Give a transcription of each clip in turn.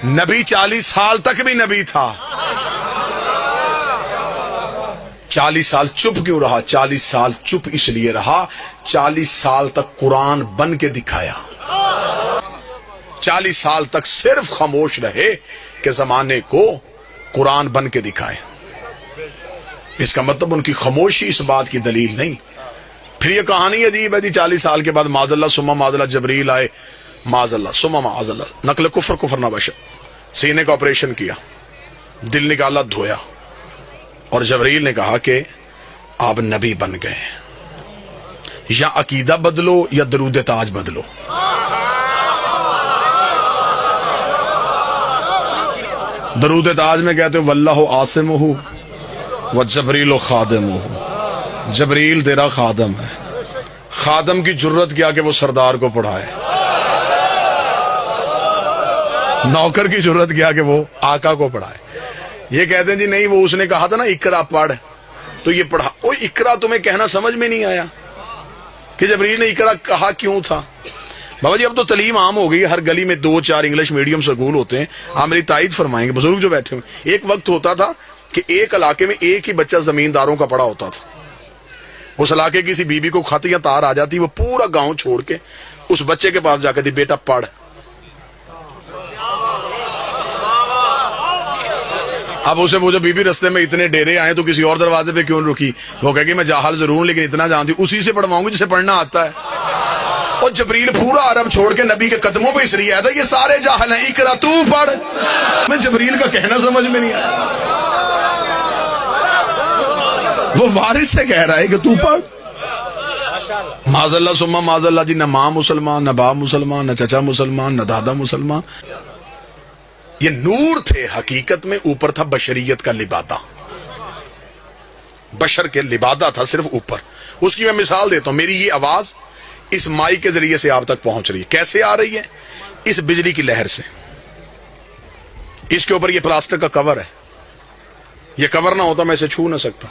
نبی 40 سال تک بھی نبی تھا. 40 سال چپ کیوں رہا؟ 40 سال چپ اس لیے رہا 40 سال تک قرآن بن کے دکھایا. 40 سال تک صرف خاموش رہے کہ زمانے کو قرآن بن کے دکھائے. اس کا مطلب ان کی خاموشی اس بات کی دلیل نہیں. پھر یہ کہانی عجیب ہے جی، 40 سال کے بعد معاذ اللہ ثم معاذ اللہ جبریل آئے، معاذ اللہ ثم معاذ اللہ، نقل کفر نہ بشر، سینے کا آپریشن کیا، دل نکالا، دھویا، اور جبریل نے کہا کہ آپ نبی بن گئے، یا عقیدہ بدلو یا درود تاج بدلو. درود تاج میں کہتے ہیں واللہ عاصمہ وجبریل خادمہ، جبریل تیرا خادم ہے. خادم کی جرت کیا کہ وہ سردار کو پڑھائے، نوکر کی جرت کیا کہ وہ آقا کو پڑھائے. یہ کہتے ہیں جی نہیں، وہ اس نے کہا تھا نا اقرا پڑھ، تو یہ پڑھا. وہ اقرا تمہیں کہنا سمجھ میں نہیں آیا کہ جبریل نے اقرا کہا کیوں تھا؟ بابا جی اب تو تعلیم عام ہو گئی، ہر گلی میں 2-4 انگلش میڈیم سکول ہوتے ہیں. آپ میری تائید فرمائیں گے بزرگ جو بیٹھے ہوئے، ایک وقت ہوتا تھا کہ ایک علاقے میں ایک ہی بچہ زمینداروں کا پڑا ہوتا تھا. اس علاقے کی کسی بیوی کو خط یا تار آ جاتی، وہ پورا گاؤں چھوڑ کے اس بچے کے پاس جا کے دی بیٹا پڑھ. اب اسے وہ جو بی بی رستے میں اتنے ڈیرے آئے تو کسی اور دروازے پہ کیوں رکی؟ وہ کہے کہ میں جاہل ضرور ہوں لیکن اتنا جانتی ہوں، اسی سے پڑھواؤں گی جسے پڑھنا آتا ہے. اور جبریل پورا عرب چھوڑ کے نبی کے قدموں پہ اس لیے آیا تھا یہ سارے جاہل ہیں، اقرا تو پڑھ. میں جبریل کا کہنا سمجھ میں نہیں آیا. وہ وارث سے کہہ رہا ہے کہ تو پڑھ. معاذ اللہ ثم معاذ اللہ جی، نہ ماں مسلمان، نہ باپ مسلمان، نہ چچا مسلمان، نہ دادا مسلمان. یہ نور تھے، حقیقت میں اوپر تھا بشریت کا لبادہ، بشر کے لبادہ تھا صرف اوپر. اس کی میں مثال دیتا ہوں. میری یہ آواز اس مائی کے ذریعے سے آپ تک پہنچ رہی ہے. کیسے آ رہی ہے؟ اس بجلی کی لہر سے. اس کے اوپر یہ پلاسٹک کا کور ہے، یہ کور نہ ہوتا میں اسے چھو نہ سکتا.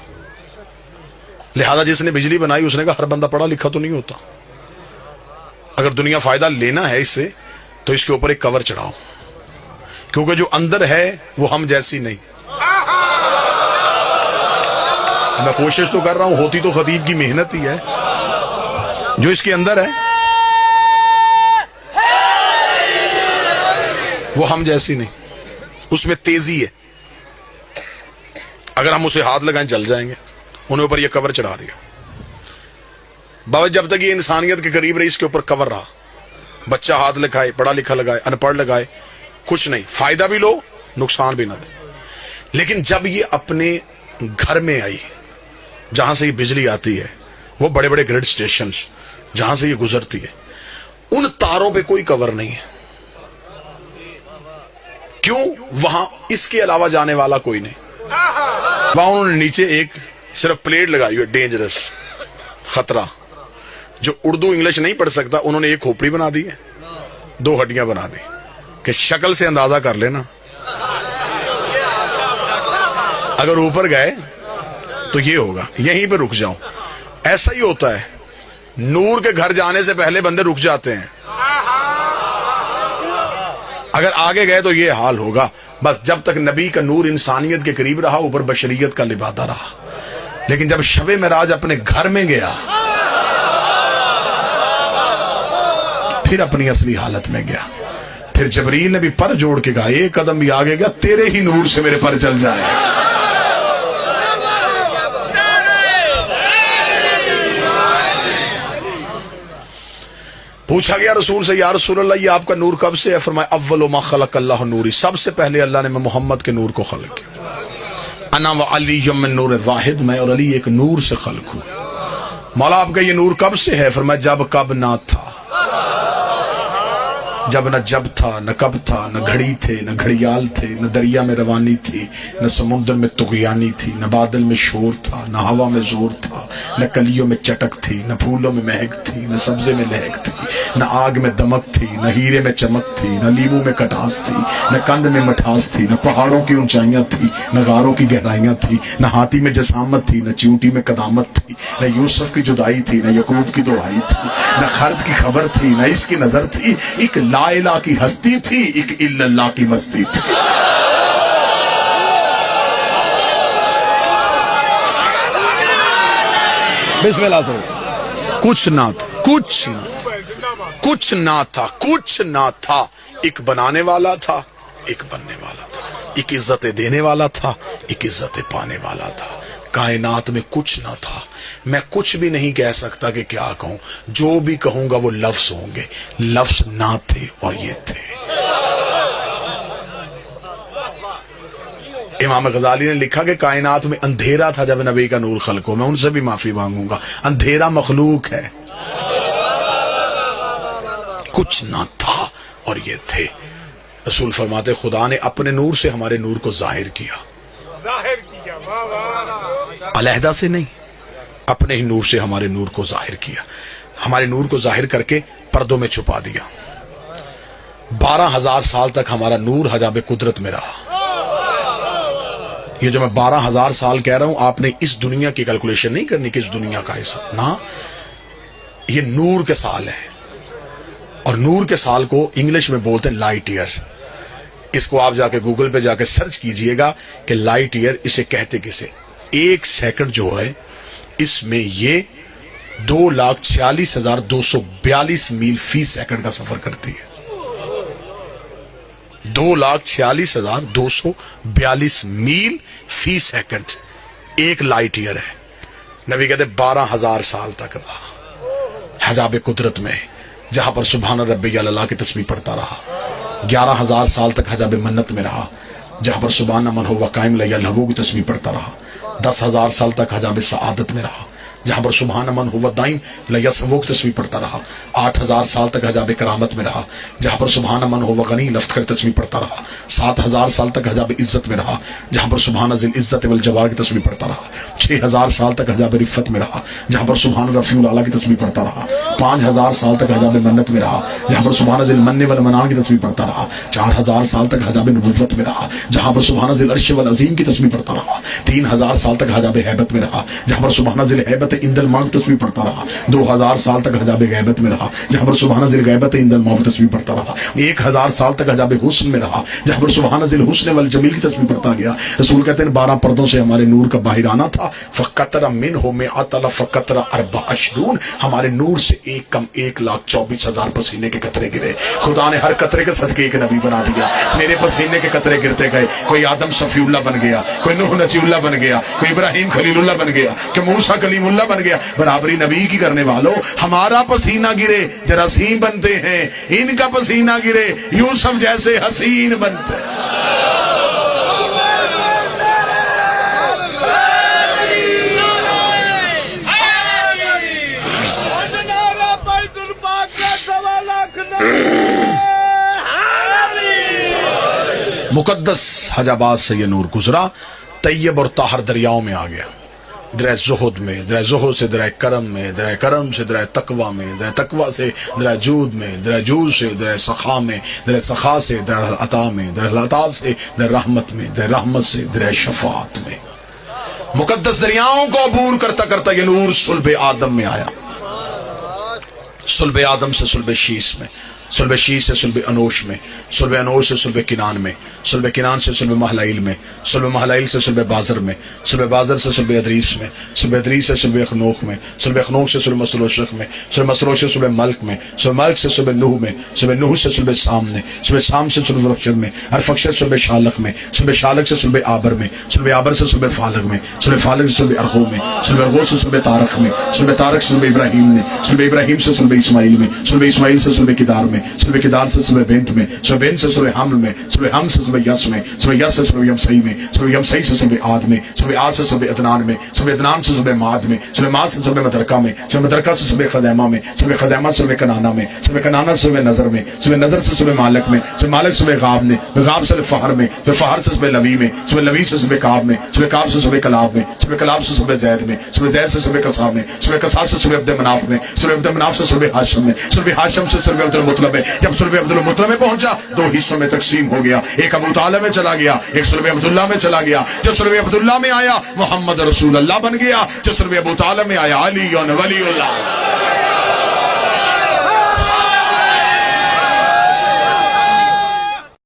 لہذا جس نے بجلی بنائی اس نے کہا ہر بندہ پڑھا لکھا تو نہیں ہوتا، اگر دنیا فائدہ لینا ہے اس سے تو اس کے اوپر ایک کور چڑھاؤ، کیونکہ جو اندر ہے وہ ہم جیسی نہیں. میں کوشش تو کر رہا ہوں، ہوتی تو خطیب کی محنت ہی ہے. جو اس کے اندر ہے وہ ہم جیسی نہیں، اس میں تیزی ہے. اگر ہم اسے ہاتھ لگائیں جل جائیں گے. انہیں اوپر یہ کور چڑھا دیا. بابا جب تک یہ انسانیت کے قریب رہی اس کے اوپر کور رہا. بچہ ہاتھ لگائے، پڑھا لکھا لگائے، ان پڑھ لگائے، کچھ نہیں، فائدہ بھی لو نقصان بھی نہ دے. لیکن جب یہ اپنے گھر میں آئی جہاں سے یہ بجلی آتی ہے، وہ بڑے بڑے گریڈ سٹیشنز جہاں سے یہ گزرتی ہے، ان تاروں پہ کوئی کور نہیں ہے. کیوں؟ وہاں اس کے علاوہ جانے والا کوئی نہیں. وہاں انہوں نے نیچے ایک صرف پلیٹ لگائی ہوئی، ڈینجرس، خطرہ. جو اردو انگلش نہیں پڑھ سکتا انہوں نے ایک کھوپڑی بنا دی ہے، 2 ہڈیاں بنا دی کہ شکل سے اندازہ کر لینا اگر اوپر گئے تو یہ ہوگا، یہیں پہ رک جاؤں. ایسا ہی ہوتا ہے، نور کے گھر جانے سے پہلے بندے رک جاتے ہیں، اگر آگے گئے تو یہ حال ہوگا. بس جب تک نبی کا نور انسانیت کے قریب رہا، اوپر بشریت کا لبادہ رہا. لیکن جب شب معراج اپنے گھر میں گیا، پھر اپنی اصلی حالت میں گیا. پھر جبریل نے بھی پر جوڑ کے کہا ایک قدم بھی آگے گیا تیرے ہی نور سے میرے پر چل جائے. پوچھا گیا رسول سے یا رسول اللہ یہ آپ کا نور کب سے ہے؟ فرمایا اول ما خلق اللہ نوری، سب سے پہلے اللہ نے محمد کے نور کو خلق کیا. انا و علی من نور واحد، میں اور علی ایک نور سے خلق ہوں. مولا آپ کا یہ نور کب سے ہے؟ فرمایا جب کب نہ تھا، جب نہ جب تھا، نہ کب تھا، نہ گھڑی تھے، نہ گھڑیال تھے، نہ دریا میں روانی تھی، نہ سمندر میں طغیانی تھی، نہ بادل میں شور تھا، نہ ہوا میں زور تھا، نہ کلیوں میں چٹک تھی، نہ پھولوں میں مہک تھی، نہ سبزے میں لہک تھی، نہ آگ میں دمک تھی، نہ ہیرے میں چمک تھی، نہ لیمو میں کٹاس تھی، نہ کند میں مٹھاس تھی، نہ پہاڑوں کی اونچائیاں تھی، نہ غاروں کی گہرائیاں تھی، نہ ہاتھی میں جسامت تھی، نہ چیونٹی میں قدامت تھی، نہ یوسف کی جدائی تھی، نہ یعقوب کی دعائی تھی، نہ خرد کی خبر تھی، نہ اس کی نظر تھی. ایک لا الہ کی ہستی تھی، ایک الا اللہ کی مستی تھی۔ بسم اللہ سے کچھ نہ تھا، کچھ نہ تھا، کچھ نہ تھا، ایک بنانے والا تھا، ایک بننے والا تھا، ایک عزت دینے والا تھا، ایک عزت پانے والا تھا۔ کائنات میں کچھ نہ تھا، میں کچھ بھی نہیں کہہ سکتا کہ کیا کہوں، جو بھی کہوں گا وہ لفظ ہوں گے، لفظ نہ تھے اور یہ تھے۔ امام غزالی نے لکھا کہ کائنات میں اندھیرا تھا جب نبی کا نور خلق ہو، میں ان سے بھی معافی مانگوں گا، اندھیرا مخلوق ہے، کچھ نہ تھا اور یہ تھے۔ رسول فرماتے خدا نے اپنے نور سے ہمارے نور کو ظاہر کیا، علیحدہ سے نہیں، اپنے ہی نور سے ہمارے نور کو ظاہر کیا، ہمارے نور کو ظاہر کر کے پردوں میں چھپا دیا۔ 12,000 سال تک ہمارا نور حجاب قدرت میں رہا۔ یہ جو میں 12,000 سال کہہ رہا ہوں، آپ نے اس دنیا کی کیلکولیشن نہیں کرنی کہ اس دنیا کا حصہ، نہ، یہ نور کے سال ہیں، اور نور کے سال کو انگلش میں بولتے ہیں لائٹ ایئر۔ اس کو آپ جا کے گوگل پہ جا کے سرچ کیجئے گا کہ لائٹ ایئر اسے کہتے کسے۔ ایک سیکنڈ جو ہے اس میں یہ 2,46,242 میل فی سیکنڈ کا سفر کرتی ہے۔ 2,46,242 میل فی سیکنڈ ایک لائٹ ایئر ہے۔ نبی کہتے 12,000 سال تک رہا حجاب قدرت میں، جہاں پر سبحان ربی اللہ کی تسبیح پڑھتا رہا۔ 11,000 سال تک حجاب منت میں رہا، جہاں پر سبحان من ہوا قائم لیا لہو کی تسبیح پڑھتا رہا۔ 10,000 سال تک حجاب سعادت میں رہا، جہاں پر سبحان من ہوا دائم لیا سبو کی تسبیح پڑھتا رہا۔ 8,000 سال تک حجاب کرامت میں رہا، جہاں پر سبحان من ہوا غنی لفظ کر تسبیح پڑھتا رہا۔ 7,000 سال تک حجاب عزت میں رہا، جہاں پر سبحان ذی العزت والجبار کی تسبیح پڑھتا رہا۔ 6,000 سال تک حجاب رفت میں رہا، جہاں پر سبحان رفیع الاعلیٰ کی تسبیح پڑھتا رہا۔ 5,000 سال تک حجاب منت میں رہا، جہاں پر سبحان ذی المن والمنان کی تسبیح پڑھتا رہا۔ 4,000 سال تک حجاب نبوت میں رہا، جہاں پر سبحان ذی العرش والعظیم کی تسبیح پڑھتا رہا۔ 3,000 سال تک حجاب ہیبت میں رہا، جہاں پر سبحان ذی الہیبت عند الموت تسبیح پڑھتا رہا۔ 2,000 سال تک حجاب غیبت میں رہا، جہاں پر سبحان ذی الغیبت عند الموت تسبیح پڑھتا رہا۔ 1,000 سال تک حجاب حسن میں رہا، جہاں پر سبحان ذی الحسن والجمیل کی تسبیح پڑھتا گیا۔ رسول کہتے ہیں 12 پردوں سے ہمارے نور کا باہر آنا تھا۔ فقطر منہ میں اطل فقطر 24، ہمارے نور سے ایک کم 1,24,000 پسینے کے قطرے گرے۔ خدا نے ہر قطرے کے صدقے ایک نبی بنا دیا۔ میرے پسینے کے قطرے گرتے گئے، کوئی آدم صفی اللہ بن گیا، کوئی نوح نجی اللہ بن گیا، کوئی ابراہیم خلیل اللہ بن گیا، کوئی موسیٰ کلیم اللہ بن گیا۔ برابری نبی کی کرنے والوں، ہمارا پسینہ گرے جراثیم بنتے ہیں، ان کا پسینہ گرے یوسف جیسے حسین بنتے ہیں۔ مقدس حجابات سے یہ نور گزرا، طیب اور طاہر دریاؤں میں آ گیا، درہ زہد میں، درہ زہد سے درہ کرم میں، درہ کرم سے درہ تقوی میں، درہ تقوی سے درہ جود میں، درہ جود سے درہ سخا میں، درہ سخا سے درہ عطا میں، درہ عطا سے درہ رحمت میں، درہ رحمت سے درہ شفاعت میں۔ مقدس دریاؤں کو عبور کرتا کرتا یہ نور صلب آدم میں آیا، صلب آدم سے صلب شیس میں، صلب شیس سے صلب انوش میں، صلب انوش سے صلب کنان میں، صلب کنان سے صلب محلائل میں، صلب محلائل سے صلب بازر میں، صلب بازر سے صلب ادریس میں، صلب ادریس سے صلب اخنوخ میں، صلب اخنوخ سے صلب مسروشق میں، صلب مسروش سے صلب ملک میں، صلب ملک سے صلب نوح میں، صلب نوح سے صلب سام میں، صلب سام سے صلب رخشد میں، ارفخشد سے صلب شالق میں، صلب شالق سے صلب آبر میں، صلب آبر سے صلب فالق میں، صلب فالق سے صلب ارغو میں، صلب ارغو سے صلب تارق میں، صلب تارق سے صلب ابراہیم میں، صلب ابراہیم سے صلب اسماعیل میں، صلب اسماعیل سے صلب کدار میں، صلب کدار سے صلب بنت میں، صلب بنت سے صلب حمل میں، صلب حمل سے صلب یس میں، صلب یس سے صلب یمسئی میں، صلب یمسئی سے صلب عاد میں، صلب عاد سے صلب ادنان میں، صلب ادنان سے صلب ماد میں، صلب ماد سے صلب مدرکہ میں، صلب مدرکہ سے صلب خدیمہ میں، صلب خدیمہ سے صلب کنانہ میں، صلب کنانہ سے صلب نظر میں، صلب نظر سے صلب مالک میں، صلب مالک سے صلب غاب میں، غاب سے صلب فہر میں، صلب فہر سے صلب لوی میں، صلب لوی سے صلب کعب میں، صلب کعب سے صلب کلاب میں، صلب کلاب سے صلب زید میں، صلب زید سے صلب کسا میں، صلب کسا سے صلب عبد مناف میں، صلب عبد مناف سے صلب ہاشم میں، صلب ہاشم سے صلب عبد المطلب میں۔ جب صلب عبد المطلب میں پہنچا 2 حصوں میں تقسیم ہو گیا، ایک ابو طالب میں چلا گیا، ایک صلب عبداللہ میں چلا گیا۔ جو صلب عبداللہ میں آیا محمد رسول اللہ بن گیا، جو صلب ابو طالب میں آیا علی ولی اللہ۔